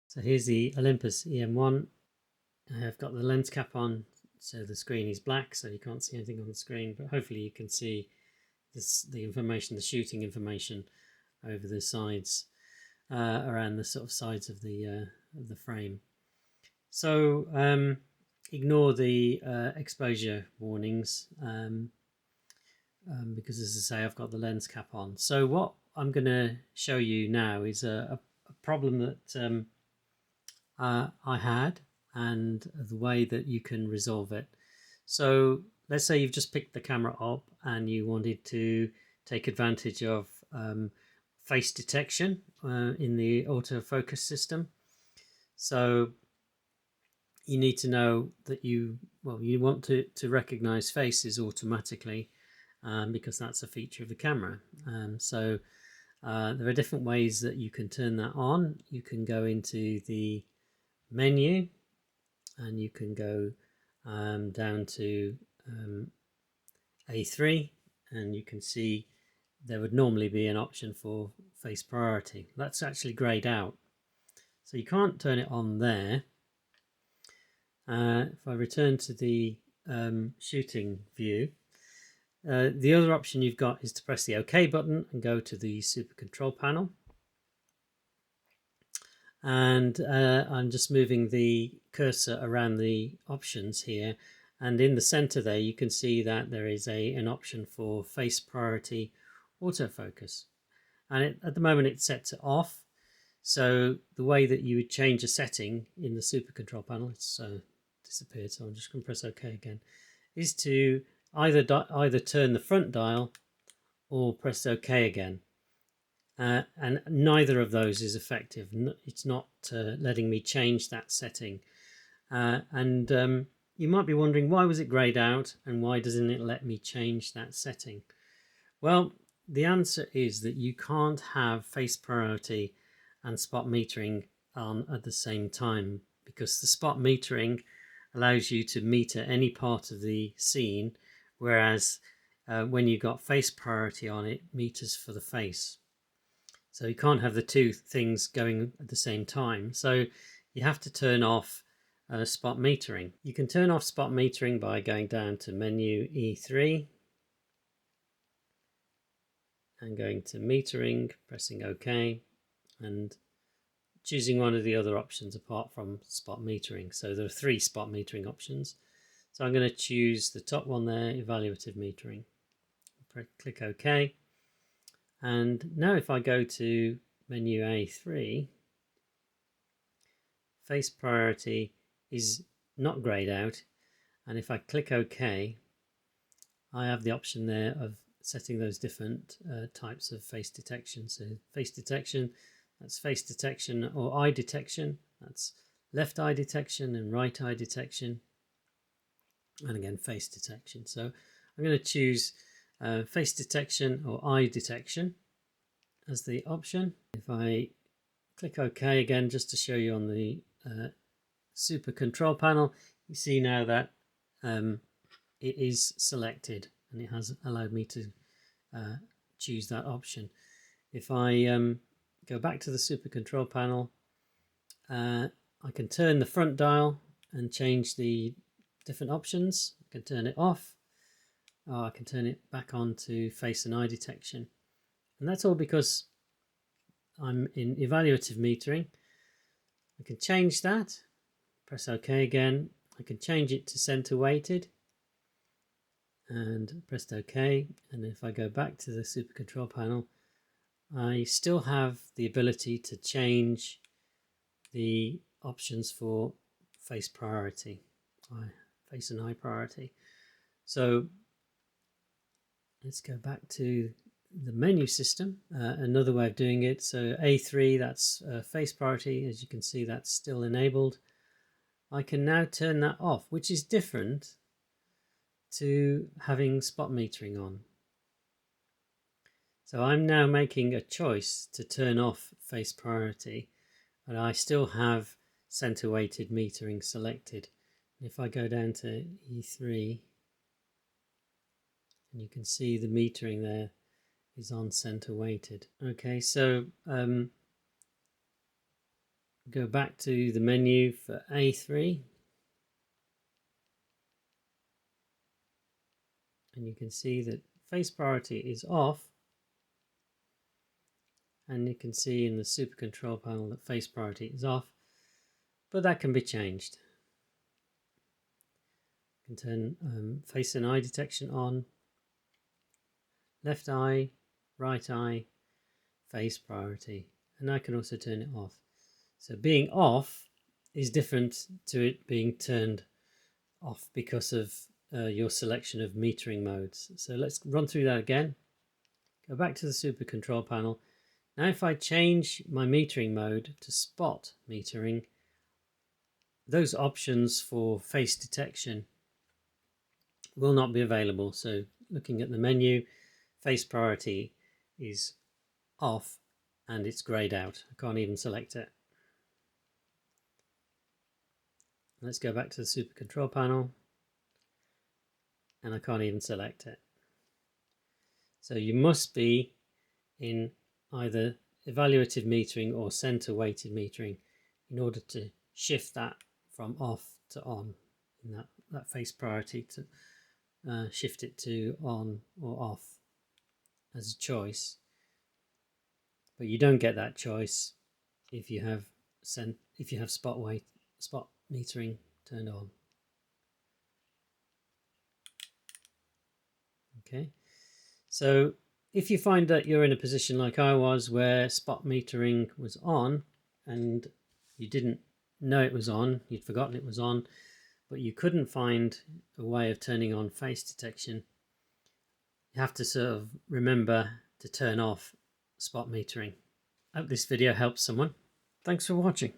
So here's the Olympus E-M1. I've got the lens cap on, so the screen is black, so you can't see anything on the screen, but hopefully you can see the information, the shooting information over the sides, around the sort of sides of the frame. So ignore the exposure warnings because, as I say, I've got the lens cap on. So what I'm going to show you now is a problem that I had, and the way that you can resolve it. So let's say you've just picked the camera up and you wanted to take advantage of face detection in the autofocus system. So you need to know that you want to recognize faces automatically, because that's a feature of the camera. So there are different ways that you can turn that on. You can go into the menu and you can go down to A3, and you can see there would normally be an option for face priority. That's actually grayed out, so you can't turn it on there. If I return to the shooting view, the other option you've got is to press the OK button and go to the Super Control panel. And I'm just moving the cursor around the options here, and in the center there you can see that there is an option for face priority autofocus, and at the moment it's set to off. So the way that you would change a setting in the Super Control panel, it's disappeared, so I'm just going to press OK again, is to either turn the front dial or press OK again. And neither of those is effective. It's not letting me change that setting. And you might be wondering, why was it grayed out and why doesn't it let me change that setting? Well, the answer is that you can't have face priority and spot metering on at the same time, because the spot metering allows you to meter any part of the scene, whereas when you've got face priority on, it meters for the face. So you can't have the two things going at the same time. So you have to turn off spot metering. You can turn off spot metering by going down to menu E3 and going to metering, pressing OK, and choosing one of the other options apart from spot metering. So there are 3 spot metering options. So I'm going to choose the top one there, evaluative metering. Click OK. And now if I go to menu A3, face priority is not grayed out, and if I click OK, I have the option there of setting those different types of face detection. So face detection, that's face detection or eye detection, that's left eye detection and right eye detection, and again face detection. So I'm going to choose face detection or eye detection as the option. If I click OK again, just to show you on the Super Control panel, you see now that it is selected and it has allowed me to choose that option. If I go back to the Super Control panel, I can turn the front dial and change the different options. I can turn it off, or I can turn it back on to face and eye detection. And that's all because I'm in evaluative metering. I can change that, press OK again. I can change it to center weighted and pressed OK. And if I go back to the Super Control panel, I still have the ability to change the options for face priority, face and eye priority. So let's go back to the menu system, another way of doing it. So A3, that's face priority. As you can see, that's still enabled. I can now turn that off, which is different to having spot metering on. So I'm now making a choice to turn off face priority, but I still have center weighted metering selected. And if I go down to E3, and you can see the metering there is on center weighted. Okay, so Go back to the menu for A3, and you can see that face priority is off, and you can see in the super control panel that face priority is off, but that can be changed. You can turn face and eye detection on, left eye, right eye, face priority, and I can also turn it off. So being off is different to it being turned off because of your selection of metering modes. So let's run through that again. Go back to the super control panel. Now if I change my metering mode to spot metering, those options for face detection will not be available. So looking at the menu, face priority is off and it's grayed out. I can't even select it. Let's go back to the super control panel, and I can't even select it. So you must be in either evaluative metering or center weighted metering in order to shift that from off to on in that face priority, to shift it to on or off as a choice. But you don't get that choice if you have spot metering turned on. Okay, so if you find that you're in a position like I was where spot metering was on and you didn't know it was on, you'd forgotten it was on, but you couldn't find a way of turning on face detection, you have to sort of remember to turn off spot metering. I hope this video helps someone. Thanks for watching.